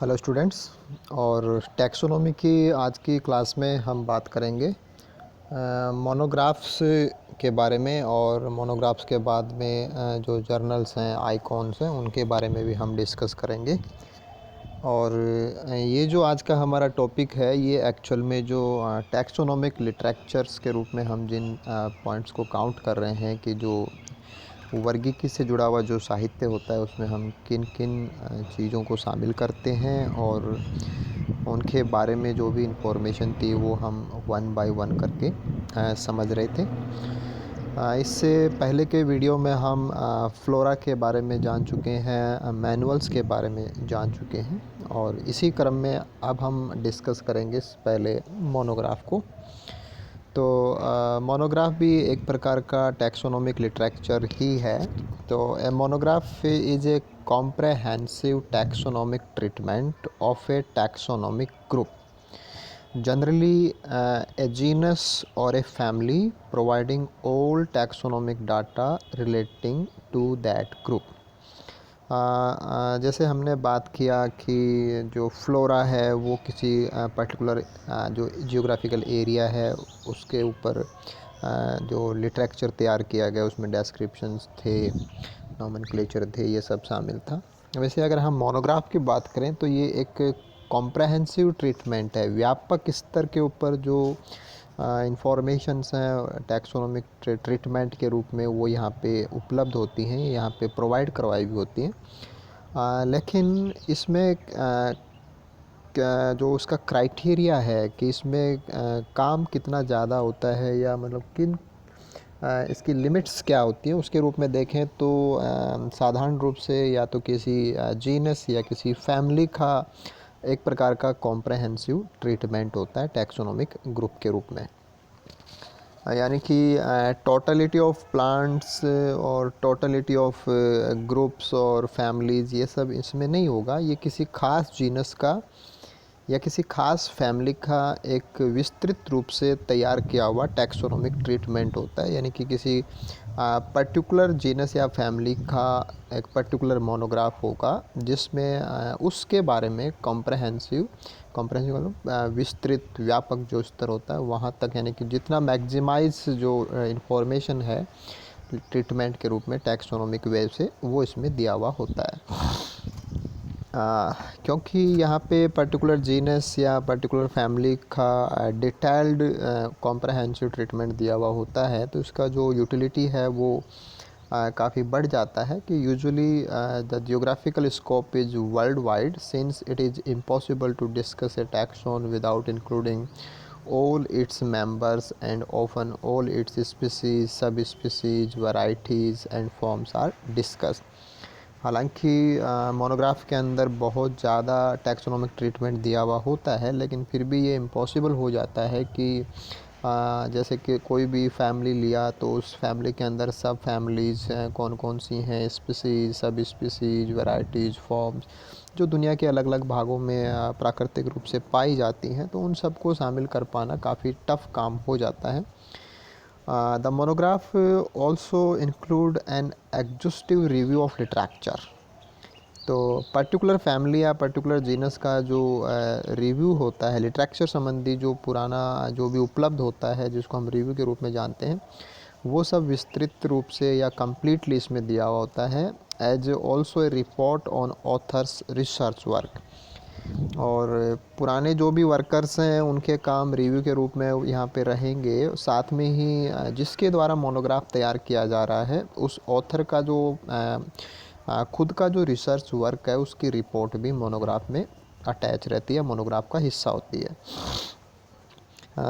Hello students. और taxonomy की आज की क्लास में हम बात करेंगे मोनोग्राफ्स के बारे में, और मोनोग्राफ्स के बाद में जो जर्नल्स हैं, आइकॉन्स हैं, उनके बारे में भी हम डिस्कस करेंगे। और ये जो आज का हमारा टॉपिक है, ये एक्चुअल में जो टैक्सोनॉमिक लिटरेचर्स के रूप में हम जिन पॉइंट्स को काउंट कर रहे हैं कि जो वर्गीकी से जुड़ा हुआ जो साहित्य होता है, उसमें हम किन किन चीज़ों को शामिल करते हैं और उनके बारे में जो भी इंफॉर्मेशन थी वो हम वन बाय वन करके समझ रहे थे। इससे पहले के वीडियो में हम फ्लोरा के बारे में जान चुके हैं, मैनुअल्स के बारे में जान चुके हैं, और इसी क्रम में अब हम डिस्कस करेंगे पहले मोनोग्राफ को। तो मोनोग्राफ भी एक प्रकार का टैक्सोनॉमिक लिटरेचर ही है। तो a monograph is a comprehensive taxonomic treatment of a taxonomic group, generally a genus or a family, providing all taxonomic data relating to that group। जैसे हमने बात किया कि जो फ्लोरा है वो किसी पर्टिकुलर जो जियोग्राफिकल एरिया है उसके ऊपर जो लिटरेचर तैयार किया गया, उसमें डिस्क्रिप्शंस थे, नोमेनक्लेचर थे, ये सब शामिल था। वैसे अगर हम मोनोग्राफ की बात करें तो ये एक कॉम्प्रहेंसिव ट्रीटमेंट है, व्यापक स्तर के ऊपर जो इंफॉर्मेशंस हैं टैक्सोनॉमिक ट्रीटमेंट के रूप में वो यहाँ पे उपलब्ध होती हैं, यहाँ पे प्रोवाइड करवाई भी होती हैं। लेकिन इसमें जो उसका क्राइटेरिया है कि इसमें काम कितना ज़्यादा होता है, या मतलब किन इसकी लिमिट्स क्या होती है, उसके रूप में देखें तो साधारण रूप से या तो किसी जीनस या किसी फैमिली का एक प्रकार का कॉम्प्रहेंसिव ट्रीटमेंट होता है टैक्सोनॉमिक ग्रुप के रूप में। यानी कि टोटलिटी ऑफ प्लांट्स और टोटलिटी ऑफ ग्रुप्स और फैमिलीज़ ये सब इसमें नहीं होगा। ये किसी ख़ास जीनस का या किसी ख़ास फैमिली का एक विस्तृत रूप से तैयार किया हुआ टैक्सोनॉमिक ट्रीटमेंट होता है। यानी कि किसी पर्टिकुलर जीनस या फैमिली का एक पर्टिकुलर मोनोग्राफ होगा जिसमें उसके बारे में कॉम्प्रहेंसिव मतलब विस्तृत व्यापक जो स्तर होता है वहाँ तक, यानी कि जितना मैक्सिमाइज जो इंफॉर्मेशन है ट्रीटमेंट के रूप में टैक्सोनॉमिक वे से वो इसमें दिया हुआ होता है। क्योंकि यहाँ पे पर्टिकुलर जीनस या पर्टिकुलर फैमिली का डिटेल्ड कॉम्प्रहेंसिव ट्रीटमेंट दिया हुआ होता है, तो इसका जो यूटिलिटी है वो काफ़ी बढ़ जाता है। कि usually the geographical scope is worldwide, since it is impossible to discuss a taxon without including all its members, and often all its species, subspecies, varieties and forms are discussed। हालांकि monograph के अंदर बहुत ज़्यादा taxonomic treatment दिया हुआ होता है, लेकिन फिर भी ये इम्पॉसिबल हो जाता है कि जैसे कि कोई भी फैमिली लिया तो उस फैमिली के अंदर सब फैमिलीज़ हैं, कौन कौन सी हैं, स्पीसीज़, सब स्पीसीज़, वैरायटीज़, फॉर्म्स, जो दुनिया के अलग अलग भागों में प्राकृतिक रूप से पाई जाती हैं, तो उन सबको शामिल कर पाना काफ़ी टफ़ काम हो जाता है। The monograph also include an exhaustive review of literature। तो पर्टिकुलर फैमिली या पर्टिकुलर जीनस का जो रिव्यू होता है लिटरेचर संबंधी, जो पुराना जो भी उपलब्ध होता है जिसको हम रिव्यू के रूप में जानते हैं, वो सब विस्तृत रूप से या कम्प्लीटली इसमें दिया हुआ होता है। As also a report on authors research work. और पुराने जो भी वर्कर्स हैं उनके काम रिव्यू के रूप में यहाँ पे रहेंगे, साथ में ही जिसके द्वारा मोनोग्राफ तैयार किया जा रहा है उस ऑथर का जो खुद का जो रिसर्च वर्क है उसकी रिपोर्ट भी मोनोग्राफ में अटैच रहती है, मोनोग्राफ का हिस्सा होती है।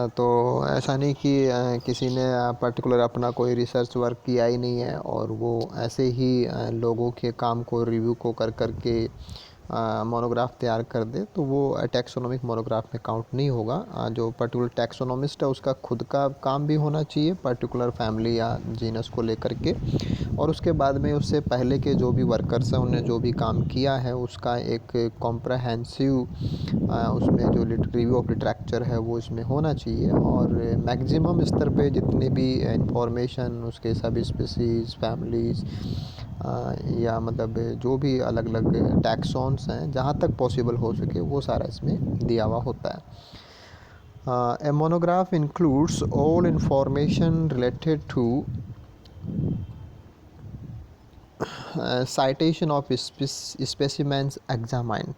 तो ऐसा नहीं कि किसी ने पर्टिकुलर अपना कोई रिसर्च वर्क किया ही नहीं है और वो ऐसे ही लोगों के काम को रिव्यू को कर कर के मोनोग्राफ तैयार कर दे, तो वो टैक्सोनॉमिक मोनोग्राफ में काउंट नहीं होगा। जो पर्टिकुलर टैक्सोनॉमिस्ट है उसका खुद का काम भी होना चाहिए पर्टिकुलर फैमिली या जीनस को लेकर के, और उसके बाद में उससे पहले के जो भी वर्कर्स हैं उन्होंने जो भी काम किया है उसका एक कॉम्प्रहेंसिव उसमें जो रिव्यू ऑफ लिटरेचर है वो इसमें होना चाहिए। और मैक्सिमम स्तर पे जितने भी इंफॉर्मेशन उसके सब स्पीसीज़, फैमिलीज़, या मतलब जो भी अलग अलग टैक्सॉन्स हैं, जहाँ तक पॉसिबल हो सके वो सारा इसमें दिया हुआ होता है। A monograph includes all information related to citation of specimens examined.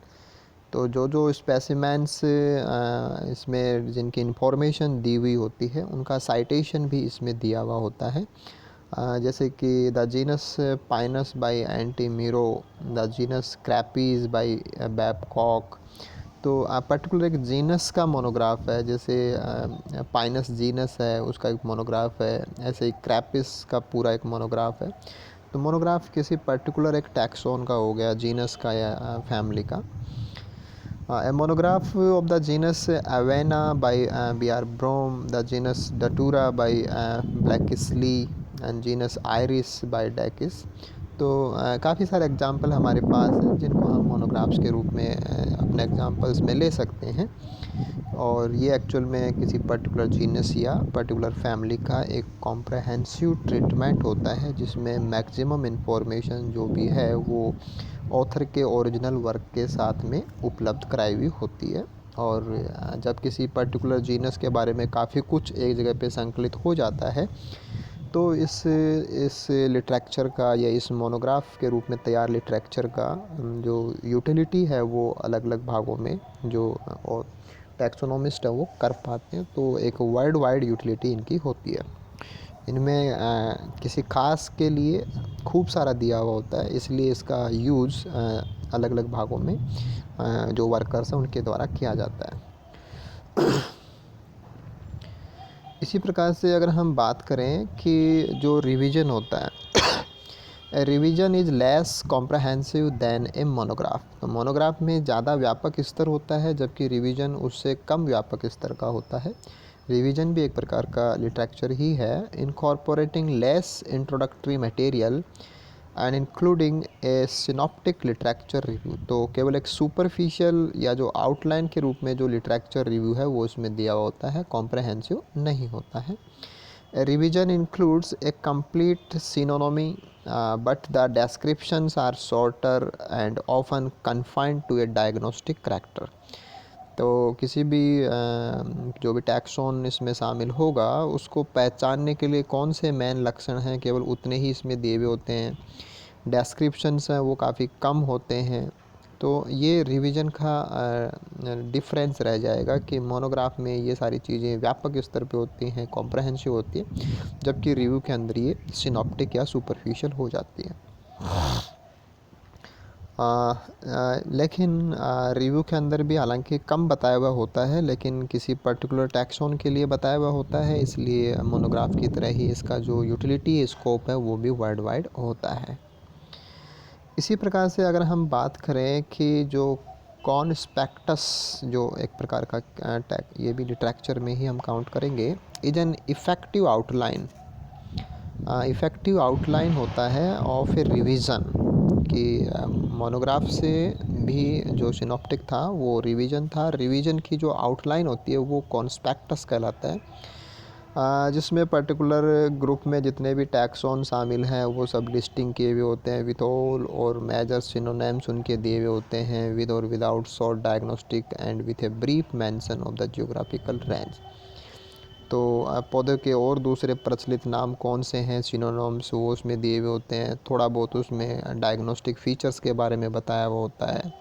तो जो जो स्पेसिमेंस इसमें जिनकी इंफॉर्मेशन दी हुई होती है उनका साइटेशन भी इसमें दिया हुआ होता है। जैसे कि the genus Pinus by N T Mirov, the genus Crepis by Babcock. तो पर्टिकुलर एक जीनस का मोनोग्राफ है, जैसे पाइनस जीनस है उसका एक मोनोग्राफ है, ऐसे ही क्रैपिस का पूरा एक मोनोग्राफ है। तो मोनोग्राफ किसी पर्टिकुलर एक टैक्सोन का हो गया, जीनस का या फैमिली का। A monograph of the genus Avena by B.R. Brom, the genus Datura by Blackisley and genus Iris by Dacus। तो काफ़ी सारे एग्जाम्पल हमारे पास हैं जिनको हम मोनोग्राफ्स के रूप में अपने एग्जाम्पल्स में ले सकते हैं। और ये एक्चुअल में किसी पर्टिकुलर जीनस या पर्टिकुलर फैमिली का एक कॉम्प्रहेंसिव ट्रीटमेंट होता है, जिसमें मैक्सिमम इन्फॉर्मेशन जो भी है वो ऑथर के ओरिजिनल वर्क के साथ में उपलब्ध कराई हुई होती है। और जब किसी पर्टिकुलर जीनस के बारे में काफ़ी कुछ एक जगह पे संकलित हो जाता है, तो इस लिटरेचर का या इस मोनोग्राफ के रूप में तैयार लिटरेचर का जो यूटिलिटी है वो अलग अलग भागों में जो और टैक्सोनोमिस्ट है वो कर पाते हैं। तो एक वर्ल्ड वाइड यूटिलिटी इनकी होती है। इनमें किसी खास के लिए खूब सारा दिया हुआ होता है, इसलिए इसका यूज़ अलग अलग भागों में जो वर्कर्स हैं उनके द्वारा किया जाता है। इसी प्रकार से अगर हम बात करें कि जो रिवीजन होता है, revision is less comprehensive than a monograph. तो मोनोग्राफ में ज़्यादा व्यापक स्तर होता है, जबकि रिवीजन उससे कम व्यापक स्तर का होता है। रिवीजन भी एक प्रकार का लिटरेचर ही है, incorporating less introductory material and including a synoptic literature review. तो केवल एक सुपरफिशियल या जो आउटलाइन के रूप में जो लिटरेचर रिव्यू है वो इसमें दिया हुआ होता है, कॉम्प्रहेंसिव नहीं होता है। Revision includes a complete synonymy but the descriptions are shorter and often confined to a diagnostic character। तो किसी भी जो भी टैक्सोन इसमें शामिल होगा उसको पहचानने के लिए कौन से मेन लक्षण हैं केवल उतने ही इसमें दिए हुए होते हैं। डिस्क्रिप्शंस हैं वो काफ़ी कम होते हैं। तो ये रिवीजन का डिफरेंस रह जाएगा कि मोनोग्राफ में ये सारी चीज़ें व्यापक स्तर पे होती हैं, कॉम्प्रहेंसिव होती है, जबकि रिव्यू के अंदर ये सिनॉप्टिक या सुपरफिशियल हो जाती है। लेकिन रिव्यू के अंदर भी हालांकि कम बताया हुआ होता है, लेकिन किसी पर्टिकुलर टैक्सोन के लिए बताया हुआ होता है, इसलिए मोनोग्राफ की तरह ही इसका जो यूटिलिटी स्कोप है वो भी वर्ल्ड वाइड होता है। इसी प्रकार से अगर हम बात करें कि जो कॉन्स्पेक्टस जो एक प्रकार का ये भी लिटरेचर में ही हम काउंट करेंगे, is an effective outline. Effective outline होता है ऑफ ए रिवीजन, कि मोनोग्राफ से भी जो सिनॉप्टिक था वो रिवीजन था। रिवीजन की जो आउटलाइन होती है वो कॉन्स्पेक्टस कहलाता है, जिसमें पर्टिकुलर ग्रुप में जितने भी टैक्सॉन शामिल हैं वो सब लिस्टिंग किए हुए होते हैं, विथ ऑल और मेजर सिनोनिम्स उनके दिए हुए होते हैं, विद और without short diagnostic and with a brief mention of the geographical range. तो पौधे के और दूसरे प्रचलित नाम कौन से हैं, सिनोनिम्स, वो उसमें दिए हुए होते हैं। थोड़ा बहुत उसमें डायग्नोस्टिक फीचर्स के बारे में बताया हुआ होता है,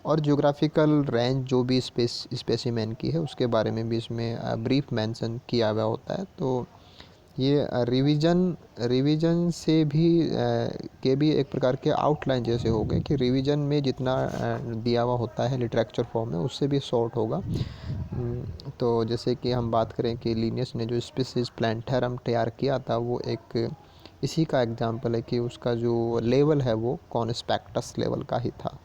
और जियोग्राफिकल रेंज जो भी स्पेसिमेन की है उसके बारे में भी इसमें ब्रीफ मेंशन किया हुआ होता है। तो ये रिवीजन से भी के भी एक प्रकार के आउटलाइन जैसे हो गए, कि रिवीजन में जितना दिया हुआ होता है लिटरेचर फॉर्म में उससे भी शॉर्ट होगा। तो जैसे कि हम बात करें कि लिनियस ने जो स्पीसीज प्लैंथेरम तैयार किया था वो एक इसी का एग्जांपल है कि उसका जो लेवल है वो कॉन्स्पेक्टस लेवल का ही था।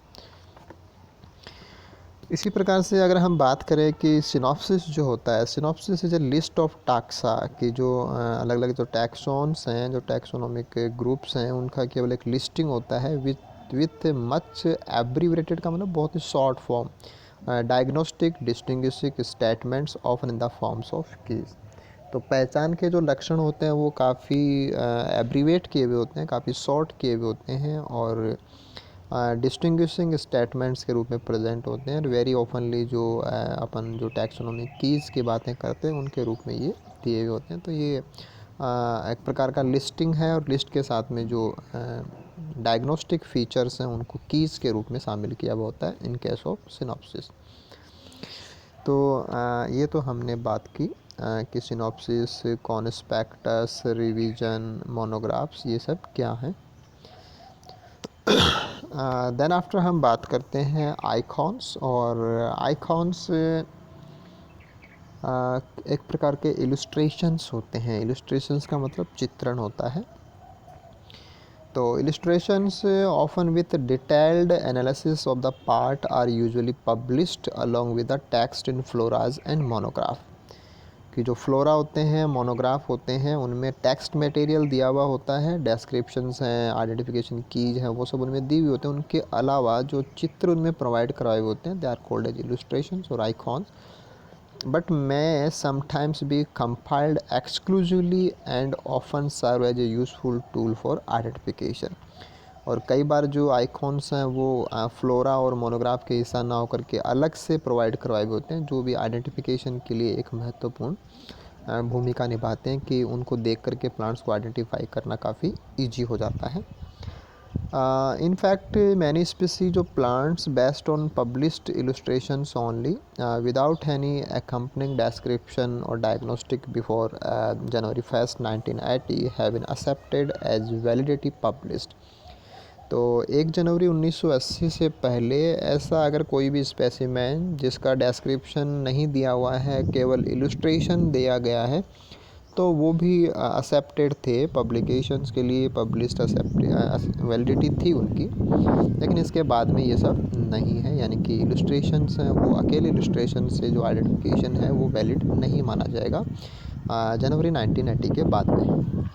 इसी प्रकार से अगर हम बात करें कि सिनॉप्सिस जो होता है, synopsis is a list of taxa, कि जो अलग अलग जो टैक्सॉन्स हैं, जो टैक्सोनॉमिक ग्रुप्स हैं, उनका केवल एक लिस्टिंग होता है विथ मच एब्रीवेटेड, का मतलब बहुत ही short form, diagnostic distinguishing statements often in the forms of keys. तो पहचान के जो लक्षण होते हैं वो काफ़ी एब्रीवेट किए हुए होते हैं, काफ़ी शॉर्ट किए हुए होते हैं और डिस्टिंग्विशिंग स्टेटमेंट्स के रूप में प्रेजेंट होते हैं। और वेरी ओपनली जो अपन जो टैक्सोनॉमी कीज़ की बातें करते हैं उनके रूप में ये दिए हुए होते हैं। तो ये एक प्रकार का लिस्टिंग है और लिस्ट के साथ में जो डायग्नोस्टिक फीचर्स हैं उनको कीज़ के रूप में शामिल किया हुआ होता है इन केस ऑफ सिनॉप्सिस। तो ये तो हमने बात की कि सिनॉप्सिस, कॉन्स्पेक्टस, रिवीजन, मोनोग्राफ्स ये सब क्या हैं। देन आफ्टर हम बात करते हैं आइकॉन्स। और आइकॉन्स एक प्रकार के इलस्ट्रेशंस होते हैं। इलस्ट्रेशंस का मतलब चित्रण होता है। तो illustrations often with detailed analysis of the part are usually published along with the text in floras and monograph. कि जो फ्लोरा होते हैं, मोनोग्राफ होते हैं, उनमें टेक्स्ट मटेरियल दिया हुआ होता है, डेस्क्रिप्शंस हैं, आइडेंटिफिकेशन कीज हैं, वो सब उनमें दी हुई होते हैं। उनके अलावा जो चित्र उनमें प्रोवाइड कराए हुए होते हैं they are called as illustrations और icons, but may sometimes be compiled exclusively and often serve as a useful tool for identification। और कई बार जो आइकॉन्स हैं वो फ्लोरा और मोनोग्राफ के हिस्सा ना होकर के अलग से प्रोवाइड करवाए हुए होते हैं, जो भी आइडेंटिफिकेशन के लिए एक महत्वपूर्ण भूमिका निभाते हैं कि उनको देख करके प्लांट्स को आइडेंटिफाई करना काफ़ी ईजी हो जाता है। In fact, many species of plants based on published illustrations only, without any accompanying description or diagnostic before January 1st, 1980 have been accepted as validity published। तो 1 जनवरी 1980 से पहले ऐसा अगर कोई भी स्पेसिमेन जिसका डिस्क्रिप्शन नहीं दिया हुआ है, केवल इलस्ट्रेशन दिया गया है, तो वो भी एक्सेप्टेड थे पब्लिकेशंस के लिए, पब्लिश्ड वैलिडिटी थी उनकी। लेकिन इसके बाद में ये सब नहीं है, यानी कि इलस्ट्रेशंस हैं वो अकेले इलस्ट्रेशन से जो आइडेंटिफिकेशन है वो वैलिड नहीं माना जाएगा जनवरी 1980 के बाद में।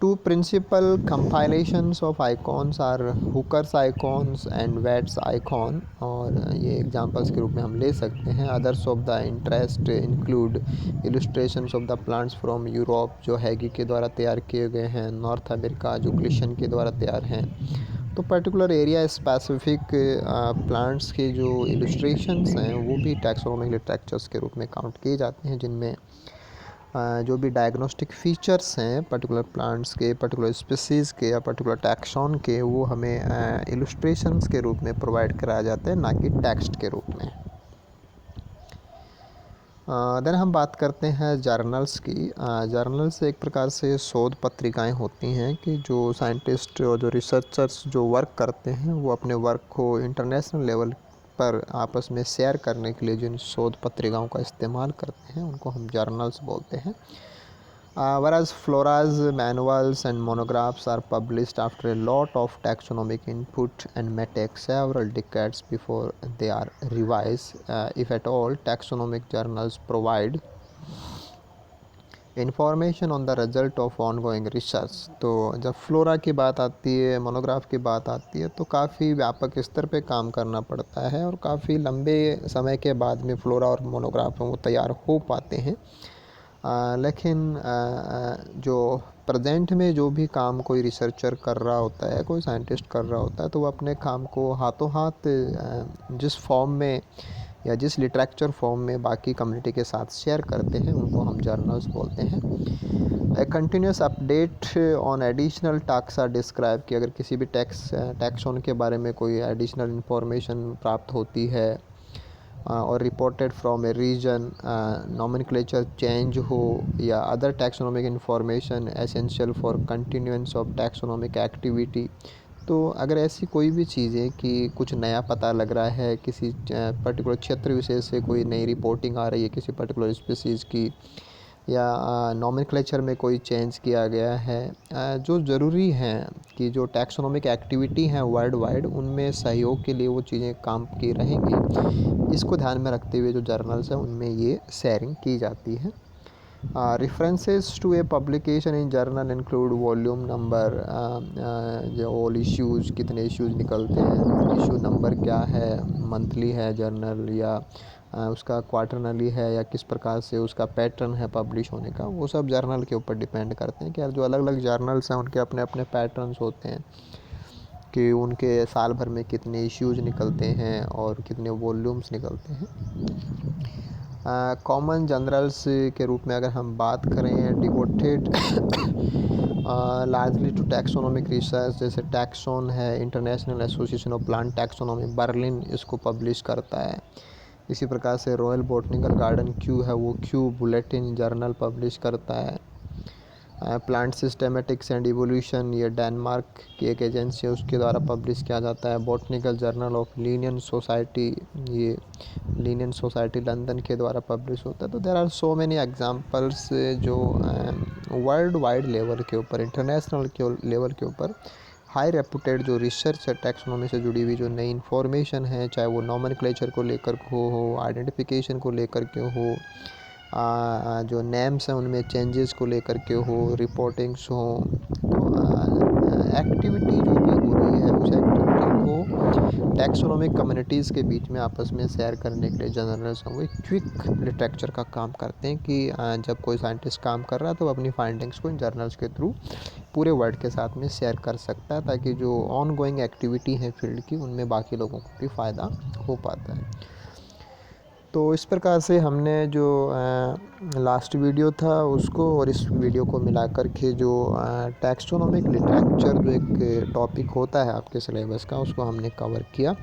Two principal compilations of icons are Hooker's icons and Watt's icon, और ये एग्जांपल्स के रूप में हम ले सकते हैं। Others of the interest include illustrations of the plants from Europe जो हैगी के द्वारा तैयार किए गए हैं, नॉर्थ अमेरिका जो ग्लिशन के द्वारा तैयार हैं। तो पर्टिकुलर एरिया स्पेसिफिक प्लांट्स के जो इलस्ट्रेशंस हैं वो भी टैक्सोनॉमिक लिटरेचर्स के रूप में काउंट किए जाते हैं, जिनमें जो भी डायग्नोस्टिक फीचर्स हैं पर्टिकुलर प्लांट्स के, पर्टिकुलर स्पीसीज़ के या पर्टिकुलर टैक्सॉन के, वो हमें इलस्ट्रेशंस के रूप में प्रोवाइड कराया जाता है, ना कि टेक्स्ट के रूप में। देन हम बात करते हैं जर्नल्स की। जर्नल्स एक प्रकार से शोध पत्रिकाएं होती हैं कि जो साइंटिस्ट और जो रिसर्चर्स जो वर्क करते हैं वो अपने वर्क को इंटरनेशनल लेवल पर आपस में शेयर करने के लिए जिन शोध पत्रिकाओं का इस्तेमाल करते हैं उनको हम जर्नल्स बोलते हैं। Whereas floras, manuals and monographs are published after a lot of taxonomic input and may take several decades before they are revised, if at all। Taxonomic journals provide information on the result of ongoing research. तो जब flora की बात आती है, monograph की बात आती है, तो काफ़ी व्यापक स्तर पे काम करना पड़ता है और काफ़ी लंबे समय के बाद में फ्लोरा और मोनोग्राफ वो तैयार हो पाते हैं। लेकिन जो प्रेजेंट में जो भी काम कोई रिसर्चर कर रहा होता है, कोई साइंटिस्ट कर रहा होता है, तो वो अपने काम को हाथों हाथ जिस फॉर्म में या जिस लिटरेचर फॉर्म में बाकी कम्युनिटी के साथ शेयर करते हैं उनको हम जर्नल्स बोलते हैं। A continuous update on additional task are describe कि अगर किसी भी टैक्सोन के बारे में कोई एडिशनल इंफॉर्मेशन प्राप्त होती है और reported from a region, nomenclature change हो या other taxonomic information essential for continuance of taxonomic activity. तो अगर ऐसी कोई भी चीज़ें कि कुछ नया पता लग रहा है, किसी पर्टिकुलर क्षेत्र विशेष से कोई नई रिपोर्टिंग आ रही है किसी पर्टिकुलर स्पीसीज़ की, या नॉमेनक्लेचर में कोई चेंज किया गया है, जो ज़रूरी हैं कि जो टैक्सोनॉमिक एक्टिविटी हैं वर्ल्ड वाइड उनमें सहयोग के लिए वो चीज़ें काम की रहेंगी, इसको ध्यान में रखते हुए जो जर्नल्स हैं उनमें ये शेयरिंग की जाती है। References to a publication in journal include volume number, जो all issues, कितने issues निकलते हैं, issue number क्या है, monthly है जर्नल या उसका क्वार्टरली है या किस प्रकार से उसका पैटर्न है पब्लिश होने का, वो सब जर्नल के ऊपर डिपेंड करते हैं कि यार जो अलग अलग जर्नल्स हैं उनके अपने अपने पैटर्न्स होते हैं कि उनके साल भर में कितने इश्यूज निकलते हैं और कितने वॉल्यूम्स निकलते हैं। कॉमन जनरल्स के रूप में अगर हम बात करें, devoted largely to taxonomic research, जैसे टैक्सोन है, International Association of Plant Taxonomy Berlin इसको पब्लिश करता है। इसी प्रकार से रॉयल बॉटनिकल गार्डन क्यू है, वो क्यू बुलेटिन जर्नल पब्लिश करता है। प्लांट सिस्टेमेटिक्स एंड इवोल्यूशन, ये डेनमार्क की एक एजेंसी है, उसके द्वारा पब्लिश किया जाता है। Botanical journal of Linnean Society, ये लिनियन सोसाइटी लंदन के द्वारा पब्लिश होता है। तो there are so many examples जो वर्ल्ड वाइड लेवल के ऊपर, इंटरनेशनल के लेवल के ऊपर हाई रेपुटेड जो रिसर्च है टैक्सोनॉमी से जुड़ी हुई, जो नई इन्फॉर्मेशन है, चाहे वो नॉमेनक्लेचर को लेकर हो, आइडेंटिफिकेशन को लेकर के हो, जो नेम्स हैं उनमें चेंजेस को लेकर के हो, रिपोर्टिंग्स हो, तो एक्टिविटी जो भी हो रही है उस एक्टिविटी को टैक्सोनॉमिक कम्युनिटीज़ के बीच में आपस में शेयर करने के लिए जर्नल्स हैं वो एक क्विक लिटरेचर का काम करते हैं कि जब कोई साइंटिस्ट काम कर रहा है तो अपनी फाइंडिंग्स को इन जर्नल्स के थ्रू पूरे वर्ल्ड के साथ में शेयर कर सकता है, ताकि जो ऑन गोइंग एक्टिविटी है फील्ड की उनमें बाकी लोगों को भी फ़ायदा हो पाता है। तो इस प्रकार से हमने जो लास्ट वीडियो था उसको और इस वीडियो को मिलाकर के जो टैक्सोनॉमिक लिटरेचर जो एक टॉपिक होता है आपके सिलेबस का, उसको हमने कवर किया।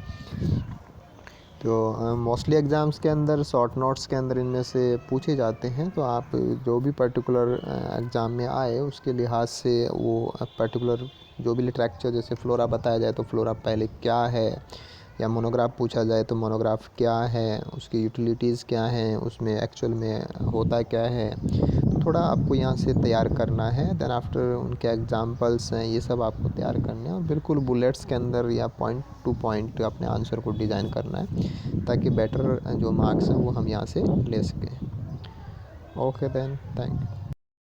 तो मोस्टली एग्ज़ाम्स के अंदर शॉर्ट नोट्स के अंदर इनमें से पूछे जाते हैं, तो आप जो भी पर्टिकुलर एग्ज़ाम में आए उसके लिहाज से वो पर्टिकुलर जो भी लिटरेचर, जैसे फ्लोरा बताया जाए तो फ्लोरा पहले क्या है, या मोनोग्राफ पूछा जाए तो मोनोग्राफ क्या है, उसकी यूटिलिटीज़ क्या हैं, उसमें एक्चुअल में होता क्या है, तो थोड़ा आपको यहाँ से तैयार करना है। देन आफ्टर उनके एग्जांपल्स हैं, ये सब आपको तैयार करने हैं और बिल्कुल बुलेट्स के अंदर या पॉइंट टू पॉइंट अपने आंसर को डिज़ाइन करना है, ताकि बेटर जो मार्क्स हैं वो हम यहाँ से ले सकें। Okay then, thank you.